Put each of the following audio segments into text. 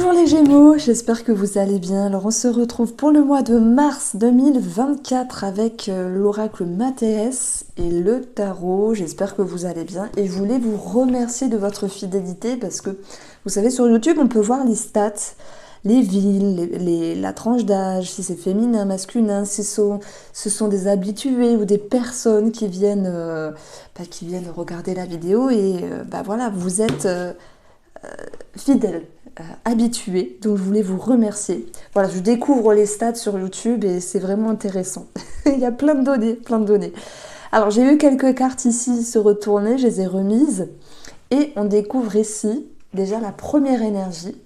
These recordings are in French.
Bonjour les Gémeaux, j'espère que vous allez bien. Alors on se retrouve pour le mois de mars 2024 avec l'oracle Mathéès et le tarot. J'espère que vous allez bien et je voulais vous remercier de votre fidélité parce que vous savez sur YouTube on peut voir les stats, les villes, la tranche d'âge, si c'est féminin, masculin, si ce sont des habitués ou des personnes qui viennent regarder la vidéo et voilà, vous êtes fidèles. Habitué, donc je voulais vous remercier. Voilà, je découvre les stats sur YouTube et c'est vraiment intéressant. Il y a plein de données, plein de données. Alors j'ai eu quelques cartes ici se retourner, je les ai remises et on découvre ici déjà la première énergie.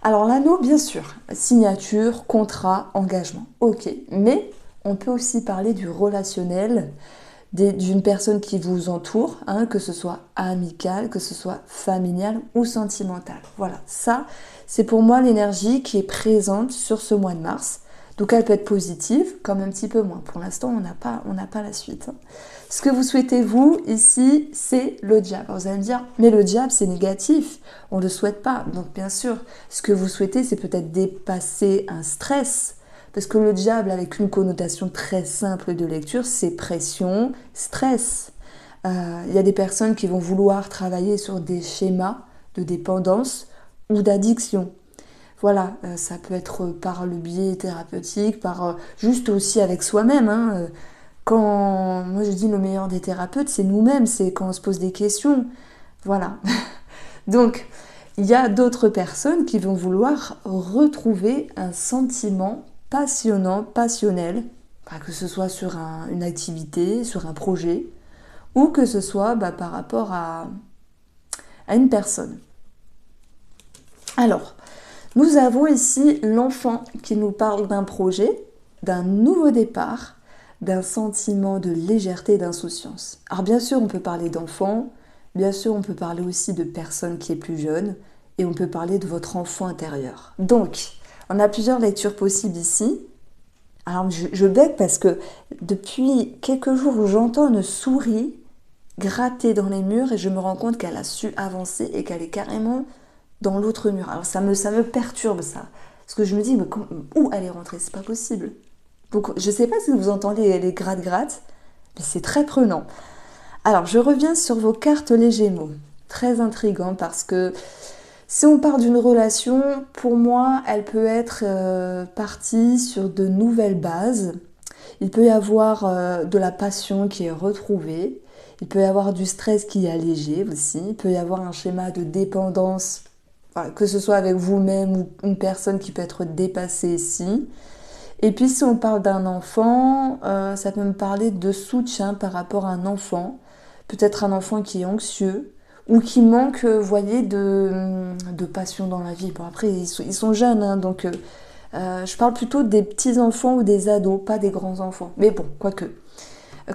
Alors l'anneau, bien sûr, signature, contrat, engagement, ok, mais on peut aussi parler du relationnel, d'une personne qui vous entoure, hein, que ce soit amical, que ce soit familial ou sentimental. Voilà, ça, c'est pour moi l'énergie qui est présente sur ce mois de mars. Donc elle peut être positive, comme un petit peu moins. Pour l'instant, on n'a pas la suite. Ce que vous souhaitez, vous, ici, c'est le diable. Alors, vous allez me dire, mais le diable, c'est négatif. On ne le souhaite pas. Donc bien sûr, ce que vous souhaitez, c'est peut-être dépasser un stress. Parce que le diable, avec une connotation très simple de lecture, c'est pression, stress. Il y a des personnes qui vont vouloir travailler sur des schémas de dépendance ou d'addiction. Voilà, ça peut être par le biais thérapeutique, juste aussi avec soi-même. Hein. Quand moi je dis le meilleur des thérapeutes, c'est nous-mêmes, c'est quand on se pose des questions. Voilà. Donc, il y a d'autres personnes qui vont vouloir retrouver un sentiment passionnant, passionnel, que ce soit sur une activité, sur un projet, ou que ce soit par rapport à une personne. Alors, nous avons ici l'enfant qui nous parle d'un projet, d'un nouveau départ, d'un sentiment de légèreté et d'insouciance. Alors bien sûr, on peut parler d'enfant, bien sûr, on peut parler aussi de personnes qui est plus jeune, et on peut parler de votre enfant intérieur. Donc, on a plusieurs lectures possibles ici. Alors, je bug parce que depuis quelques jours, j'entends une souris gratter dans les murs et je me rends compte qu'elle a su avancer et qu'elle est carrément dans l'autre mur. Alors, ça me perturbe, ça. Parce que je me dis, mais où elle est rentrée? C'est pas possible. Donc, je sais pas si vous entendez les gratte-gratte, mais c'est très prenant. Alors, je reviens sur vos cartes les Gémeaux. Très intriguant parce que si on part d'une relation, pour moi, elle peut être partie sur de nouvelles bases. Il peut y avoir de la passion qui est retrouvée. Il peut y avoir du stress qui est allégé aussi. Il peut y avoir un schéma de dépendance, que ce soit avec vous-même ou une personne qui peut être dépassée ici. Et puis si on parle d'un enfant, ça peut me parler de soutien par rapport à un enfant. Peut-être un enfant qui est anxieux, ou qui manque, vous voyez, de passion dans la vie. Bon, après, ils sont jeunes, hein, donc je parle plutôt des petits-enfants ou des ados, pas des grands-enfants. Mais bon, quoique.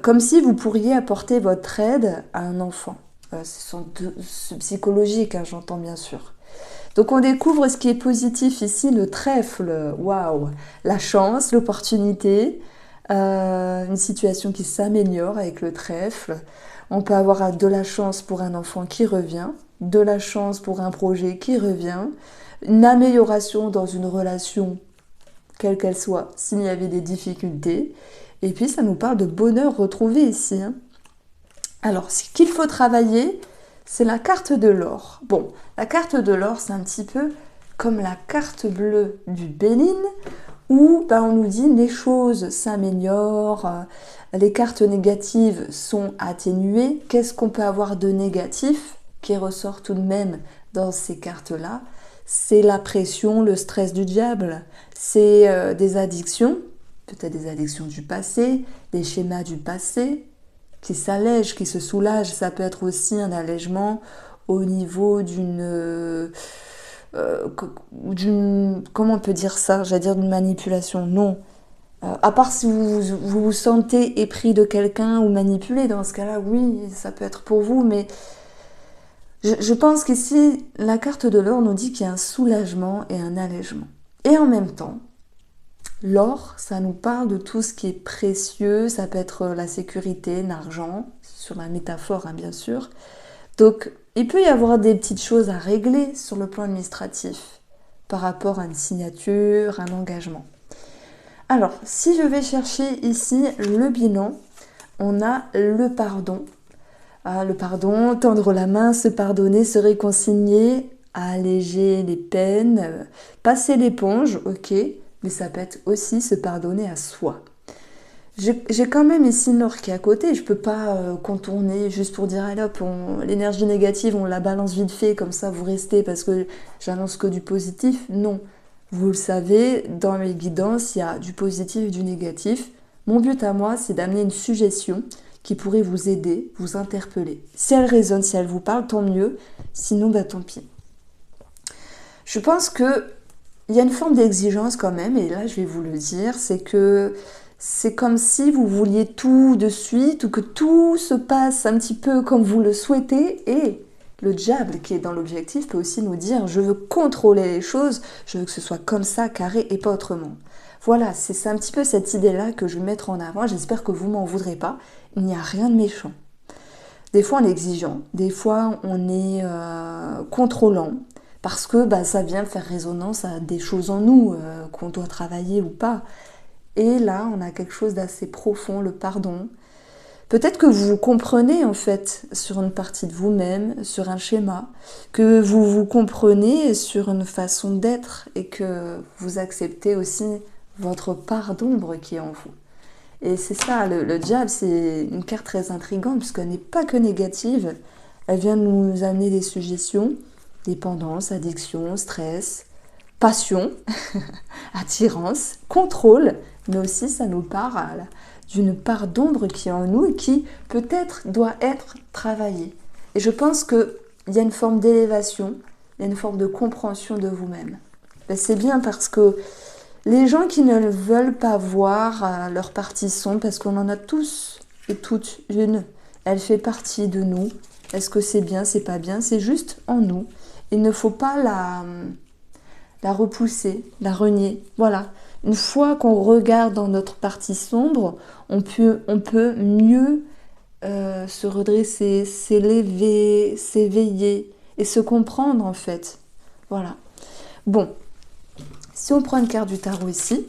Comme si vous pourriez apporter votre aide à un enfant. C'est psychologique, hein, j'entends bien sûr. Donc on découvre ce qui est positif ici, le trèfle, waouh, la chance, l'opportunité, une situation qui s'améliore avec le trèfle. On peut avoir de la chance pour un enfant qui revient, de la chance pour un projet qui revient, une amélioration dans une relation, quelle qu'elle soit, s'il y avait des difficultés. Et puis ça nous parle de bonheur retrouvé ici. Hein. Alors, ce qu'il faut travailler, c'est la carte de l'or. Bon, la carte de l'or, c'est un petit peu comme la carte bleue du Bénin, où on nous dit les choses s'améliorent, les cartes négatives sont atténuées. Qu'est-ce qu'on peut avoir de négatif qui ressort tout de même dans ces cartes-là? C'est la pression, le stress du diable, c'est des addictions, peut-être des addictions du passé, des schémas du passé, qui s'allègent, qui se soulagent. Ça peut être aussi un allègement au niveau comment on peut dire ça? J'allais dire d'une manipulation. Non. À part si vous vous sentez épris de quelqu'un ou manipulé, dans ce cas-là, oui, ça peut être pour vous, mais je pense qu'ici, la carte de l'or nous dit qu'il y a un soulagement et un allègement. Et en même temps, l'or, ça nous parle de tout ce qui est précieux, ça peut être la sécurité, l'argent, sur la métaphore, hein, bien sûr. Donc, il peut y avoir des petites choses à régler sur le plan administratif. par rapport à une signature, un engagement. Alors, si je vais chercher ici le bilan, on a le pardon. Le pardon, tendre la main, se pardonner, se réconcilier, alléger les peines, passer l'éponge, ok, mais ça peut être aussi se pardonner à soi. J'ai quand même ici Nord qui est à côté, je peux pas contourner juste pour dire allez hop, l'énergie négative on la balance vite fait, comme ça vous restez parce que j'annonce que du positif. Non, vous le savez, dans mes guidances il y a du positif et du négatif. Mon but à moi c'est d'amener une suggestion qui pourrait vous aider, vous interpeller. Si elle résonne, si elle vous parle, tant mieux, sinon bah tant pis. Je pense que il y a une forme d'exigence quand même, et là je vais vous le dire, c'est que c'est comme si vous vouliez tout de suite ou que tout se passe un petit peu comme vous le souhaitez, et le diable qui est dans l'objectif peut aussi nous dire je veux contrôler les choses, je veux que ce soit comme ça, carré et pas autrement. Voilà, c'est un petit peu cette idée-là que je vais mettre en avant, j'espère que vous m'en voudrez pas, il n'y a rien de méchant. Des fois on est exigeant, des fois on est contrôlant, parce que ça vient faire résonance à des choses en nous, qu'on doit travailler ou pas. Et là, on a quelque chose d'assez profond, le pardon. Peut-être que vous vous comprenez en fait sur une partie de vous-même, sur un schéma, que vous vous comprenez sur une façon d'être et que vous acceptez aussi votre part d'ombre qui est en vous. Et c'est ça, le diable, c'est une carte très intrigante puisqu'elle n'est pas que négative. Elle vient nous amener des suggestions, dépendance, addiction, stress, passion, attirance, contrôle, mais aussi ça nous parle d'une part d'ombre qui est en nous et qui peut-être doit être travaillée. Et je pense qu'il y a une forme d'élévation, il y a une forme de compréhension de vous-même. C'est bien parce que les gens qui ne veulent pas voir leur partie sombre, parce qu'on en a tous et toutes une, elle fait partie de nous. Est-ce que c'est bien, c'est pas bien, c'est juste en nous. Il ne faut pas la repousser, la renier. Voilà. Une fois qu'on regarde dans notre partie sombre, on peut mieux se redresser, s'élever, s'éveiller et se comprendre en fait. Voilà. Bon, si on prend une carte du tarot ici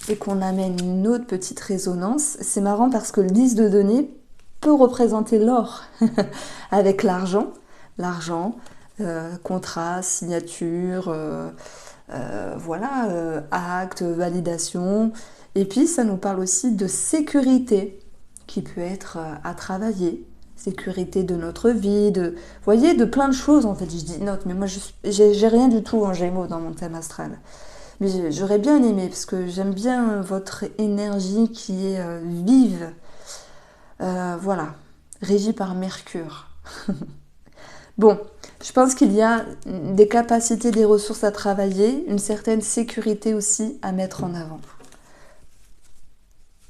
et qu'on amène une autre petite résonance, c'est marrant parce que le 10 de denier peut représenter l'or avec l'argent. L'argent, contrat, signature, acte, validation. Et puis ça nous parle aussi de sécurité qui peut être à travailler. Sécurité de notre vie, vous voyez, de plein de choses en fait. Je dis note, mais moi j'ai rien du tout en Gémeaux dans mon thème astral. Mais j'aurais bien aimé parce que j'aime bien votre énergie qui est vive. Voilà, régie par Mercure. Bon, je pense qu'il y a des capacités, des ressources à travailler, une certaine sécurité aussi à mettre en avant.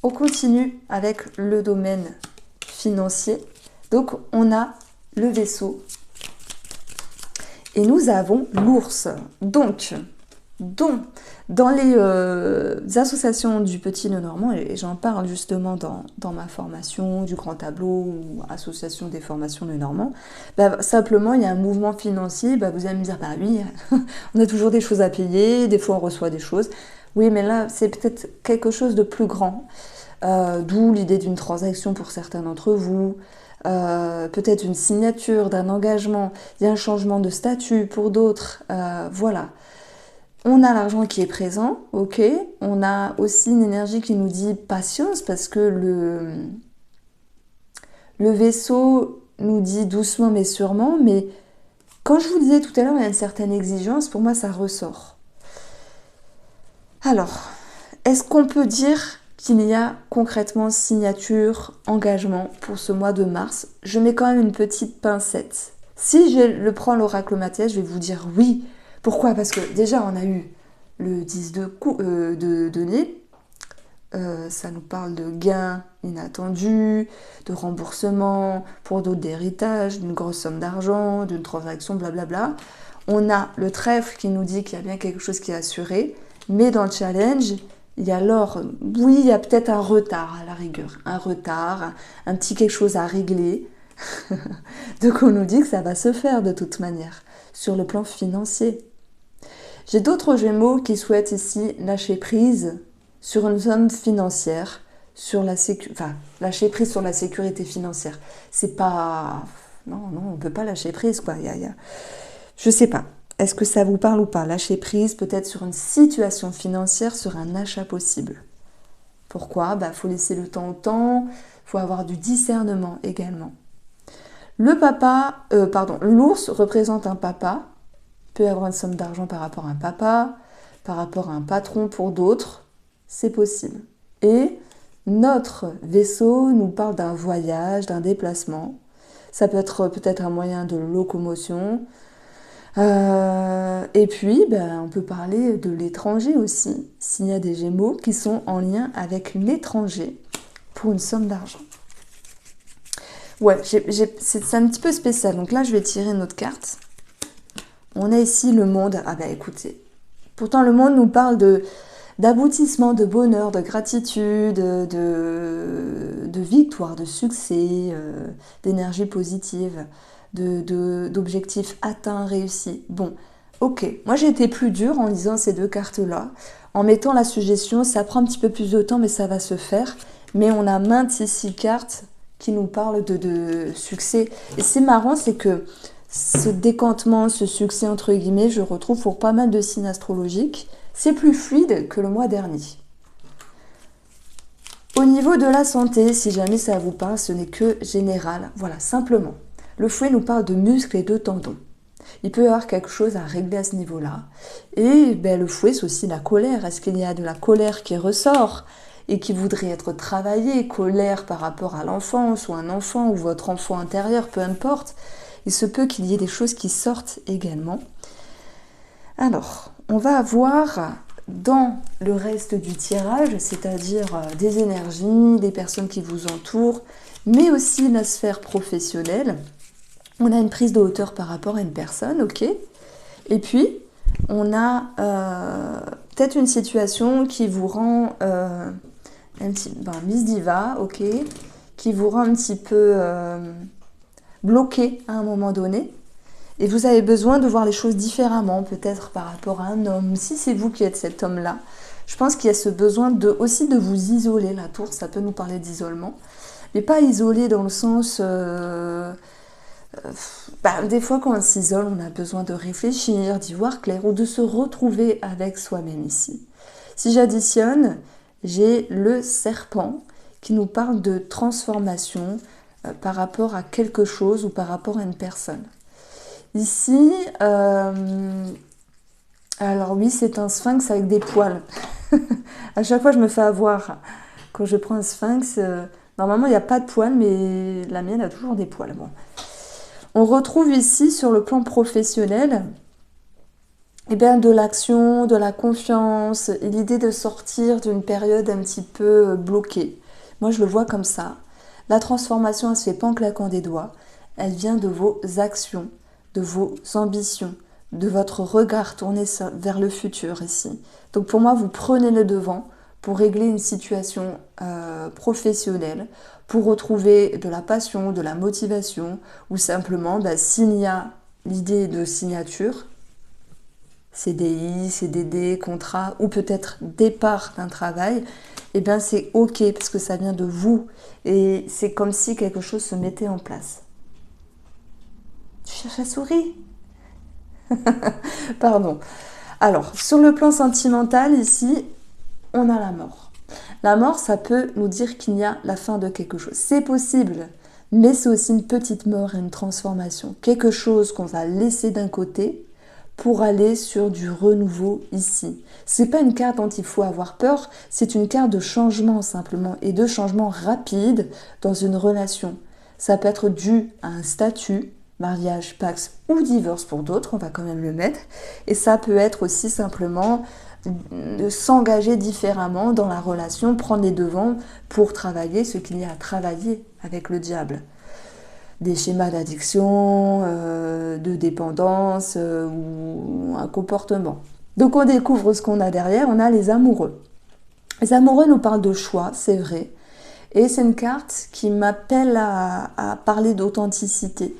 On continue avec le domaine financier. Donc, on a le Vaisseau et nous avons l'Ours. Donc, dans les associations du Petit Lenormand, et j'en parle justement dans ma formation du Grand Tableau ou association des formations Lenormand, simplement il y a un mouvement financier, vous allez me dire, oui, on a toujours des choses à payer, des fois on reçoit des choses. Oui, mais là c'est peut-être quelque chose de plus grand, d'où l'idée d'une transaction pour certains d'entre vous, peut-être une signature d'un engagement, il y a un changement de statut pour d'autres, voilà. On a l'argent qui est présent, ok. On a aussi une énergie qui nous dit patience parce que le Vaisseau nous dit doucement mais sûrement. Mais quand je vous disais tout à l'heure, il y a une certaine exigence, pour moi ça ressort. Alors, est-ce qu'on peut dire qu'il y a concrètement signature, engagement pour ce mois de mars? Je mets quand même une petite pincette. Si je le prends l'oracle Mathias, je vais vous dire oui. Pourquoi? Parce que déjà, on a eu le 10 de denier. Ça nous parle de gains inattendus, de remboursement, pour d'autres d'héritage, d'une grosse somme d'argent, d'une transaction, blablabla. On a le trèfle qui nous dit qu'il y a bien quelque chose qui est assuré. Mais dans le challenge, il y a l'or. Oui, il y a peut-être un retard à la rigueur. Un retard, un petit quelque chose à régler. Donc on nous dit que ça va se faire de toute manière, sur le plan financier. J'ai d'autres Gémeaux qui souhaitent ici lâcher prise sur une somme financière, sur lâcher prise sur la sécurité financière. C'est pas... Non, on ne peut pas lâcher prise, quoi. Je sais pas. Est-ce que ça vous parle ou pas? Lâcher prise peut-être sur une situation financière, sur un achat possible. Pourquoi? Faut laisser le temps au temps, faut avoir du discernement également. L'ours représente un papa, peut avoir une somme d'argent par rapport à un papa, par rapport à un patron pour d'autres, c'est possible. Et notre vaisseau nous parle d'un voyage, d'un déplacement. Ça peut être peut-être un moyen de locomotion. Et puis, on peut parler de l'étranger aussi, s'il y a des Gémeaux qui sont en lien avec l'étranger pour une somme d'argent. Ouais, c'est un petit peu spécial. Donc là, je vais tirer une autre carte. On a ici le monde. Ah écoutez, pourtant le monde nous parle d'aboutissement, de bonheur, de gratitude, de victoire, de succès, d'énergie positive, d'objectifs atteints, réussis. Bon, ok. Moi, j'ai été plus dure en lisant ces deux cartes-là. En mettant la suggestion, ça prend un petit peu plus de temps, mais ça va se faire. Mais on a maintes ici cartes qui nous parlent de succès. Et c'est marrant, c'est que ce décantement, ce succès entre guillemets, je retrouve pour pas mal de signes astrologiques. C'est plus fluide que le mois dernier. Au niveau de la santé, si jamais ça vous parle, ce n'est que général. Voilà, simplement. Le fouet nous parle de muscles et de tendons. Il peut y avoir quelque chose à régler à ce niveau-là. Et le fouet, c'est aussi la colère. Est-ce qu'il y a de la colère qui ressort et qui voudrait être travaillée? Colère par rapport à l'enfance ou un enfant ou votre enfant intérieur, peu importe. Il se peut qu'il y ait des choses qui sortent également. Alors, on va avoir dans le reste du tirage, c'est-à-dire des énergies, des personnes qui vous entourent, mais aussi la sphère professionnelle. On a une prise de hauteur par rapport à une personne, ok. Et puis, on a peut-être une situation qui vous rend Miss Diva, ok, qui vous rend un petit peu bloqué à un moment donné. Et vous avez besoin de voir les choses différemment, peut-être par rapport à un homme. Si c'est vous qui êtes cet homme-là, je pense qu'il y a ce besoin aussi de vous isoler. La tour, ça peut nous parler d'isolement. Mais pas isolé dans le sens... des fois, quand on s'isole, on a besoin de réfléchir, d'y voir clair ou de se retrouver avec soi-même ici. Si j'additionne, j'ai le serpent qui nous parle de transformation par rapport à quelque chose ou par rapport à une personne. Ici, alors oui, c'est un sphinx avec des poils. À chaque fois, je me fais avoir. Quand je prends un sphinx, normalement, il n'y a pas de poils, mais la mienne a toujours des poils. Bon. On retrouve ici, sur le plan professionnel, de l'action, de la confiance, et l'idée de sortir d'une période un petit peu bloquée. Moi, je le vois comme ça. La transformation, elle ne se fait pas en claquant des doigts. Elle vient de vos actions, de vos ambitions, de votre regard tourné vers le futur ici. Donc pour moi, vous prenez le devant pour régler une situation professionnelle, pour retrouver de la passion, de la motivation, ou simplement s'il y a l'idée de signature, CDI, CDD, contrat, ou peut-être départ d'un travail, c'est ok parce que ça vient de vous et c'est comme si quelque chose se mettait en place. Tu cherches à sourire? Pardon. Alors, sur le plan sentimental, ici, on a la mort. La mort, ça peut nous dire qu'il y a la fin de quelque chose. C'est possible, mais c'est aussi une petite mort et une transformation. Quelque chose qu'on va laisser d'un côté pour aller sur du renouveau ici. C'est pas une carte dont il faut avoir peur, c'est une carte de changement simplement, et de changement rapide dans une relation. Ça peut être dû à un statut, mariage, pax ou divorce pour d'autres, on va quand même le mettre. Et ça peut être aussi simplement de s'engager différemment dans la relation, prendre les devants pour travailler ce qu'il y a à travailler avec le diable. Des schémas d'addiction, de dépendance ou un comportement. Donc on découvre ce qu'on a derrière, on a les amoureux. Les amoureux nous parlent de choix, c'est vrai. Et c'est une carte qui m'appelle à parler d'authenticité.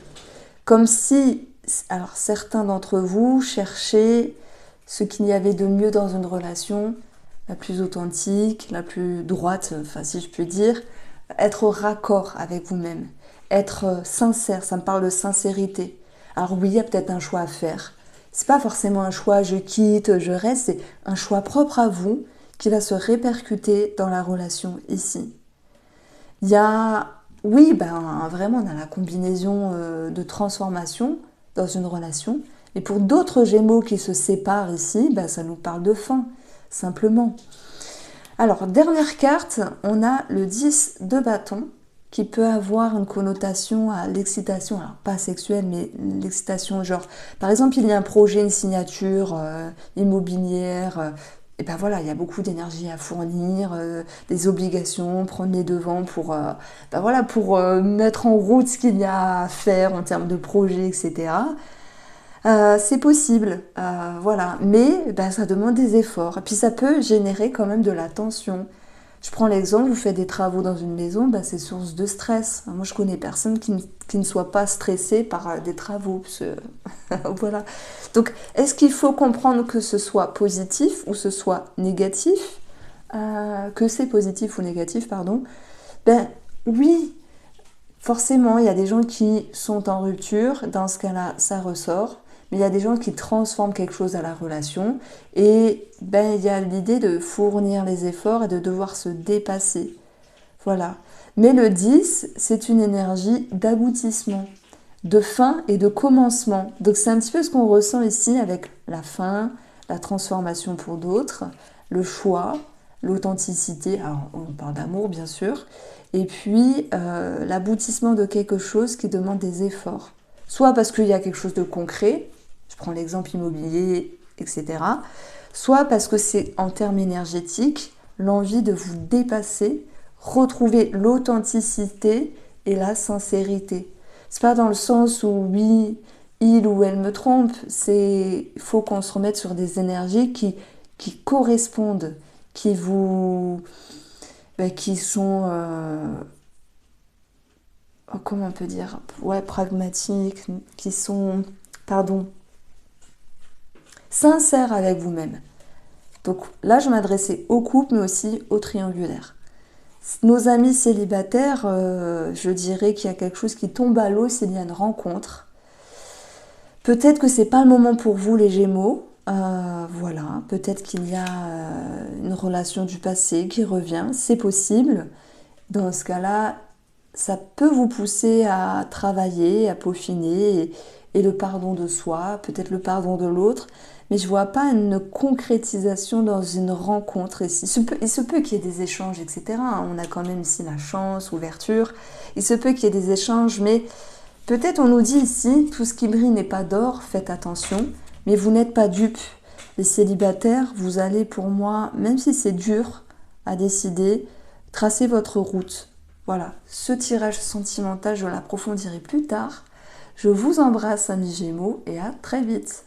Comme si, alors certains d'entre vous cherchaient ce qu'il y avait de mieux dans une relation, la plus authentique, la plus droite, enfin si je puis dire, être au raccord avec vous-même, être sincère, ça me parle de sincérité. Alors oui, il y a peut-être un choix à faire. C'est pas forcément un choix je quitte, je reste, c'est un choix propre à vous qui va se répercuter dans la relation ici. Il y a, oui, ben vraiment on a la combinaison de transformation dans une relation, et pour d'autres Gémeaux qui se séparent ici, ben, ça nous parle de fin, simplement. Alors, dernière carte, on a le 10 de bâton qui peut avoir une connotation à l'excitation, alors pas sexuelle, mais l'excitation, genre, par exemple, il y a un projet, une signature immobilière, et ben voilà, il y a beaucoup d'énergie à fournir, des obligations, prendre les devants pour, ben voilà, pour mettre en route ce qu'il y a à faire en termes de projet, etc. C'est possible, voilà, mais ben, ça demande des efforts. Et puis ça peut générer quand même de la tension. Je prends l'exemple, vous faites des travaux dans une maison, ben, c'est source de stress. Moi, je connais personne qui ne soit pas stressé par des travaux. Voilà. Donc, est-ce qu'il faut comprendre que ce soit positif ou ce soit négatif, que c'est positif ou négatif, pardon? Ben oui, forcément, il y a des gens qui sont en rupture, dans ce cas-là, ça ressort. Mais il y a des gens qui transforment quelque chose à la relation. Et ben, il y a l'idée de fournir les efforts et de devoir se dépasser. Voilà. Mais le 10, c'est une énergie d'aboutissement, de fin et de commencement. Donc c'est un petit peu ce qu'on ressent ici avec la fin, la transformation pour d'autres, le choix, l'authenticité. Alors on parle d'amour bien sûr. Et puis l'aboutissement de quelque chose qui demande des efforts. Soit parce qu'il y a quelque chose de concret, je prends l'exemple immobilier, etc. Soit parce que c'est en termes énergétiques, l'envie de vous dépasser, retrouver l'authenticité et la sincérité. C'est pas dans le sens où oui, il ou elle me trompe, il faut qu'on se remette sur des énergies qui correspondent, qui vous... qui sont... comment on peut dire, ouais, pragmatiques, qui sont, pardon, sincères avec vous-même. Donc là, je m'adressais au couple, mais aussi au triangulaire. Nos amis célibataires, je dirais qu'il y a quelque chose qui tombe à l'eau s'il y a une rencontre. Peut-être que c'est pas le moment pour vous, les Gémeaux. Voilà, peut-être qu'il y a une relation du passé qui revient, c'est possible. Dans ce cas-là, ça peut vous pousser à travailler, à peaufiner, et le pardon de soi, peut-être le pardon de l'autre, mais je vois pas une concrétisation dans une rencontre ici. Il se peut qu'il y ait des échanges, etc. On a quand même ici la chance, ouverture. Il se peut qu'il y ait des échanges, mais peut-être on nous dit ici, tout ce qui brille n'est pas d'or, faites attention, mais vous n'êtes pas dupes. Les célibataires, vous allez pour moi, même si c'est dur à décider, tracer votre route. Voilà, ce tirage sentimental, je l'approfondirai plus tard. Je vous embrasse, amis Gémeaux, et à très vite.